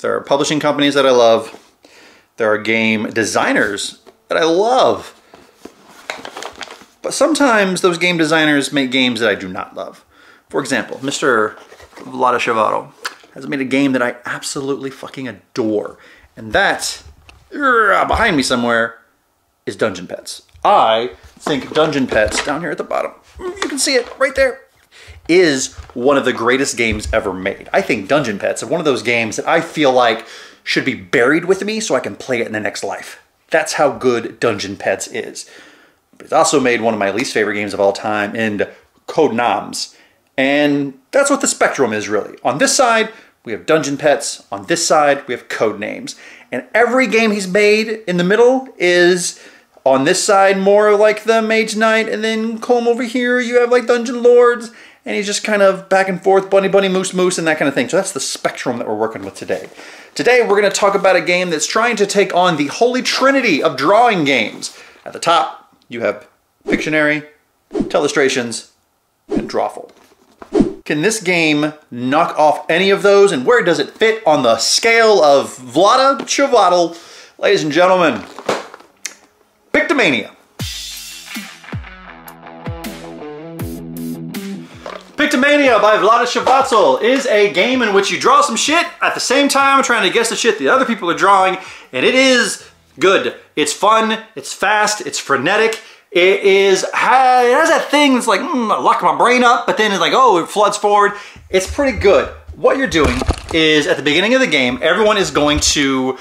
There are publishing companies that I love. There are game designers that I love. But sometimes those game designers make games that I do not love. For example, Mr. Vlada has made a game that I absolutely fucking adore. And that, behind me somewhere, is Dungeon Pets. I think Dungeon Pets, down here at the bottom, you can see it right there, is one of the greatest games ever made. I think Dungeon Pets is one of those games that I feel like should be buried with me so I can play it in the next life. That's how good Dungeon Pets is. But it's also made one of my least favorite games of all time in Codenames. And that's what the spectrum is, really. On this side, we have Dungeon Pets. On this side, we have Codenames. And every game he's made in the middle is, on this side, more like the Mage Knight, and then come over here, you have like Dungeon Lords, and he's just kind of back and forth, bunny, bunny, moose, moose, and that kind of thing. So that's the spectrum that we're working with today. Today, we're going to talk about a game that's trying to take on the holy trinity of drawing games. At the top, you have Pictionary, Telestrations, and Drawful. Can this game knock off any of those, and where does it fit on the scale of Vlada Chavatal? Ladies and gentlemen, Pictomania. Pictomania by Vlada Chavatal is a game in which you draw some shit at the same time trying to guess the shit the other people are drawing, and it is good. It's fun, it's fast, it's frenetic. It has that thing that's like, lock my brain up, but then it's like, oh, it floods forward. It's pretty good. What you're doing is, at the beginning of the game, everyone is going to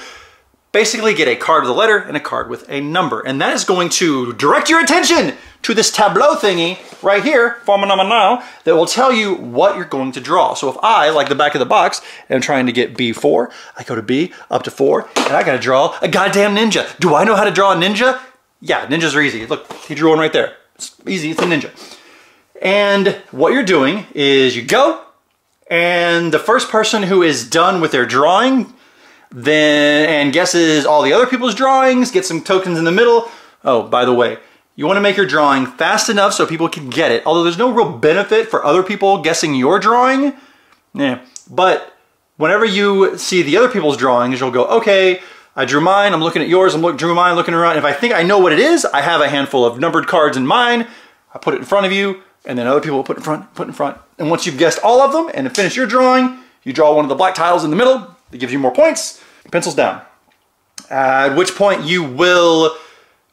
basically get a card with a letter and a card with a number. And that is going to direct your attention to this tableau thingy right here, that will tell you what you're going to draw. So if I, like the back of the box, am trying to get B4, I go to B, up to 4, and I gotta draw a goddamn ninja. Do I know how to draw a ninja? Yeah, ninjas are easy. Look, he drew one right there. It's easy, it's a ninja. And what you're doing is you go, and the first person who is done with their drawing and guesses all the other people's drawings, gets some tokens in the middle. Oh, by the way, you want to make your drawing fast enough so people can get it. Although there's no real benefit for other people guessing your drawing. Yeah, but whenever you see the other people's drawings, you'll go, okay, I drew mine, I'm looking at yours, drew mine, looking around. If I think I know what it is, I have a handful of numbered cards in mine, I put it in front of you, and then other people will put in front. And once you've guessed all of them and finish your drawing, you draw one of the black tiles in the middle, that gives you more points, pencils down. At which point you will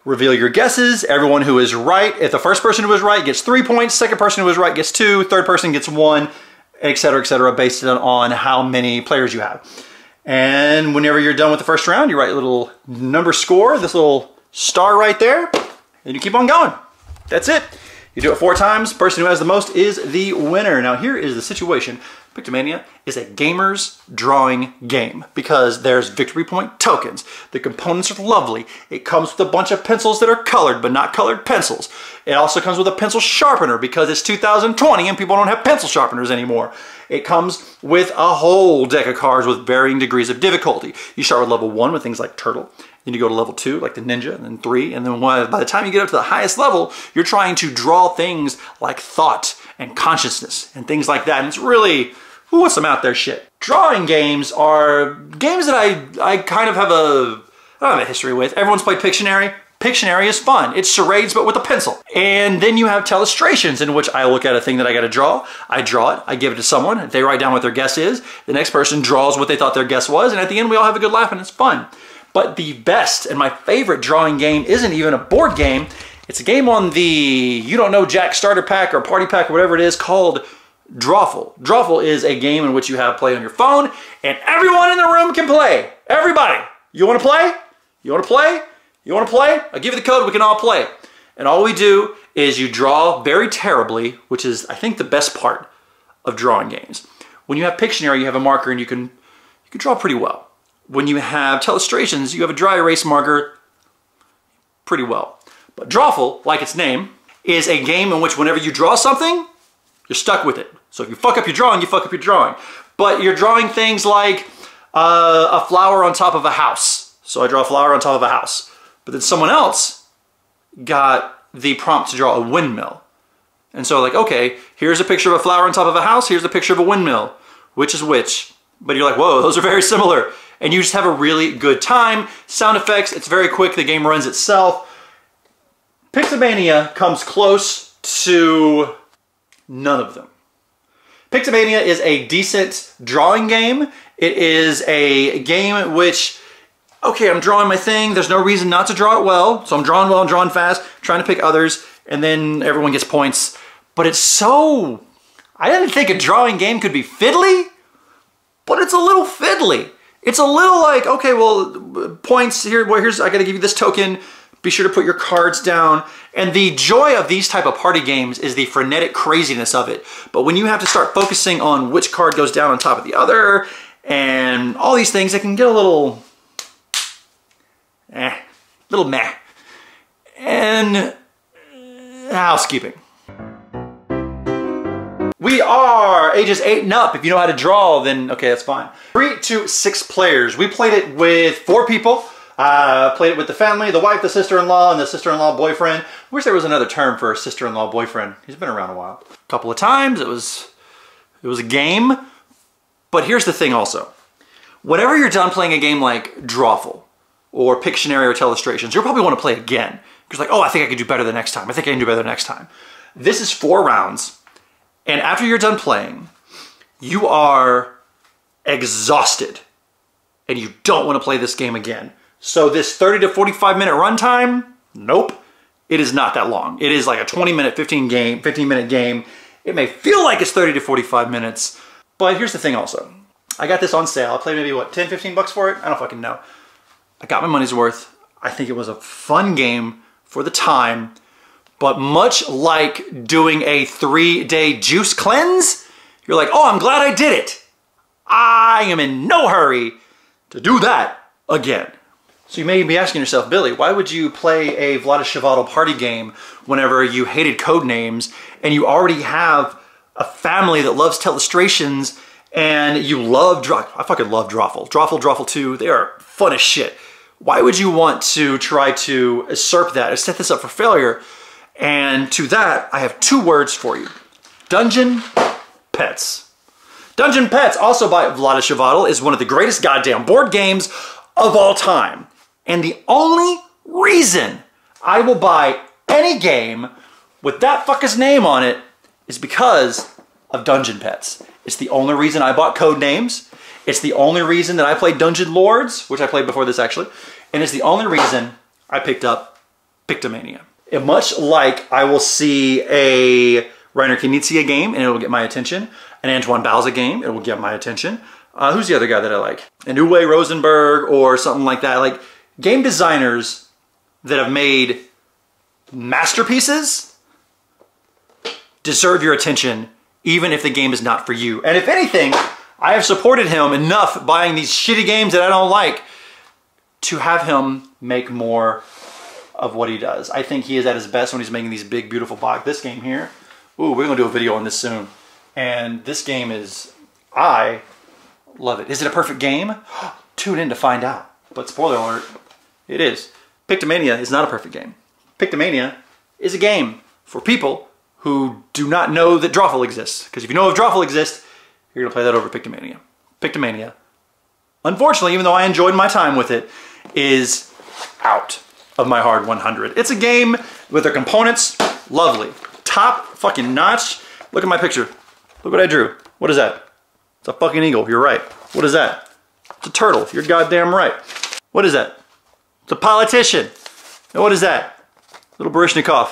reveal your guesses. Everyone who is right, if the first person who is right gets 3 points, second person who is right gets 2, third person gets 1, etc., based on how many players you have. And whenever you're done with the first round, you write a little number score, this little star right there, and you keep on going. That's it. You do it 4 times. The person who has the most is the winner. Now here is the situation. Pictomania is a gamer's drawing game because there's victory point tokens. The components are lovely. It comes with a bunch of pencils that are colored but not colored pencils. It also comes with a pencil sharpener because it's 2020 and people don't have pencil sharpeners anymore. It comes with a whole deck of cards with varying degrees of difficulty. You start with level 1 with things like Turtle. Then you go to level 2, like the Ninja, and then 3. And then by the time you get up to the highest level, you're trying to draw things like thought and consciousness and things like that. And it's really, who wants some out there shit? Drawing games are games that I kind of have I don't have a history with. Everyone's played Pictionary. Pictionary is fun. It's charades, but with a pencil. And then you have Telestrations, in which I look at a thing that I gotta draw. I draw it, I give it to someone, they write down what their guess is, the next person draws what they thought their guess was, and at the end we all have a good laugh and it's fun. But the best and my favorite drawing game isn't even a board game. It's a game on the You Don't Know Jack starter pack or party pack or whatever it is called Drawful. Drawful is a game in which you have play on your phone and everyone in the room can play. Everybody. You wanna play? You wanna play? You want to play? I'll give you the code, we can all play. And all we do is you draw very terribly, which is, I think, the best part of drawing games. When you have Pictionary, you have a marker and you can draw pretty well. When you have Telestrations, you have a dry erase marker pretty well. But Drawful, like its name, is a game in which whenever you draw something, you're stuck with it. So if you fuck up your drawing, you fuck up your drawing. But you're drawing things like a flower on top of a house. So I draw a flower on top of a house. But then someone else got the prompt to draw a windmill. And so like, okay, here's a picture of a flower on top of a house, here's a picture of a windmill. Which is which? but you're like, whoa, those are very similar. And you just have a really good time. Sound effects, it's very quick. The game runs itself. Pictomania comes close to none of them. Pictomania is a decent drawing game. It is a game which, okay, I'm drawing my thing. There's no reason not to draw it well. So I'm drawing well, I'm drawing fast, trying to pick others, and then everyone gets points. But it's so... I didn't think a drawing game could be fiddly, but it's a little fiddly. It's a little like, okay, well, points here, well, here's, I gotta give you this token. Be sure to put your cards down. And the joy of these type of party games is the frenetic craziness of it. But when you have to start focusing on which card goes down on top of the other and all these things, it can get a little meh. And housekeeping. We are ages 8 and up. If you know how to draw, then okay, that's fine. 3 to 6 players. We played it with 4 people. Played it with the family, the wife, the sister-in-law, and the sister-in-law boyfriend. I wish there was another term for a sister-in-law boyfriend. He's been around a while. A couple of times, it was a game. But here's the thing also. Whenever you're done playing a game like Drawful or Pictionary or Telestrations, you'll probably want to play again. Because like, oh, I think I can do better the next time. I think I can do better the next time. This is 4 rounds. And after you're done playing, you are exhausted. And you don't want to play this game again. So this 30 to 45 minute runtime, nope, it is not that long. It is like a 20-minute, 15-minute game. It may feel like it's 30 to 45 minutes, but here's the thing also. I got this on sale. I played maybe, what, 10, 15 bucks for it? I don't fucking know. I got my money's worth. I think it was a fun game for the time, but much like doing a 3-day juice cleanse, you're like, oh, I'm glad I did it. I am in no hurry to do that again. So you may be asking yourself, Billy, why would you play a Vlaada party game whenever you hated code names and you already have a family that loves Telestrations and you love I fucking love Drawful. Drawful 2, they are fun as shit. Why would you want to try to usurp that or set this up for failure? And to that, I have 2 words for you. Dungeon Pets. Dungeon Pets, also by Vlaada, is one of the greatest goddamn board games of all time. And the only reason I will buy any game with that fucker's name on it is because of Dungeon Pets. It's the only reason I bought Code Names. It's the only reason that I played Dungeon Lords, which I played before this actually. And it's the only reason I picked up Pictomania. And much like I will see a Reiner Knizia game and it will get my attention, an Antoine Bauza game, it will get my attention. Who's the other guy that I like? An Uwe Rosenberg or something like that. Like game designers that have made masterpieces deserve your attention even if the game is not for you. And if anything, I have supported him enough buying these shitty games that I don't like to have him make more of what he does. I think he is at his best when he's making these big, beautiful box. This game here, ooh, we're gonna do a video on this soon. And this game is, I love it. Is it a perfect game? Tune in to find out. But spoiler alert, it is. Pictomania is not a perfect game. Pictomania is a game for people who do not know that Drawful exists. Because if you know if Drawful exists, you're gonna play that over Pictomania. Pictomania, unfortunately, even though I enjoyed my time with it, is out of my hard 100. It's a game with their components, lovely. Top fucking notch. Look at my picture. Look what I drew. What is that? It's a fucking eagle, you're right. What is that? It's a turtle, you're goddamn right. What is that? It's a politician. And what is that? Little Baryshnikov.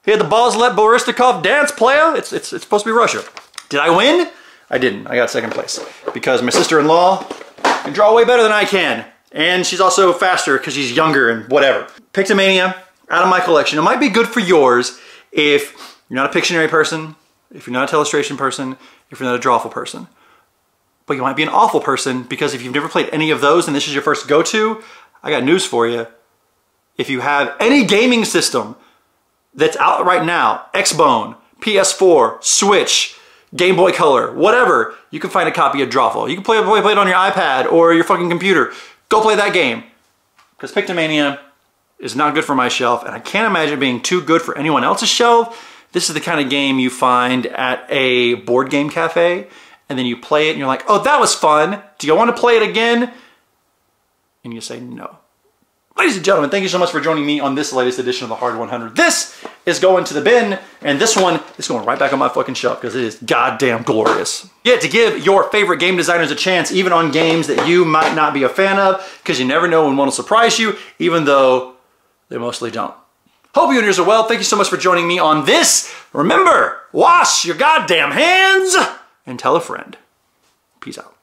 He had the balls to let Baryshnikov dance, playa. It's supposed to be Russia. Did I win? I didn't. I got second place. Because my sister-in-law can draw way better than I can. And she's also faster because she's younger and whatever. Pictomania, out of my collection. It might be good for yours if you're not a Pictionary person, if you're not a Telestration person, if you're not a Drawful person. But you might be an awful person because if you've never played any of those and this is your first go-to, I got news for you. If you have any gaming system that's out right now, Xbone, PS4, Switch, Game Boy Color, whatever, you can find a copy of Drawful. You can play it on your iPad or your fucking computer. Go play that game. Because Pictomania is not good for my shelf, and I can't imagine it being too good for anyone else's shelf. This is the kind of game you find at a board game cafe, and then you play it and you're like, oh, that was fun. Do you want to play it again? And you say no. Ladies and gentlemen, thank you so much for joining me on this latest edition of the Hard 100. This is going to the bin, and this one is going right back on my fucking shelf because it is goddamn glorious. Yeah, to give your favorite game designers a chance, even on games that you might not be a fan of, because you never know when one will surprise you, even though they mostly don't. Hope you and yours are well. Thank you so much for joining me on this. Remember, wash your goddamn hands and tell a friend. Peace out.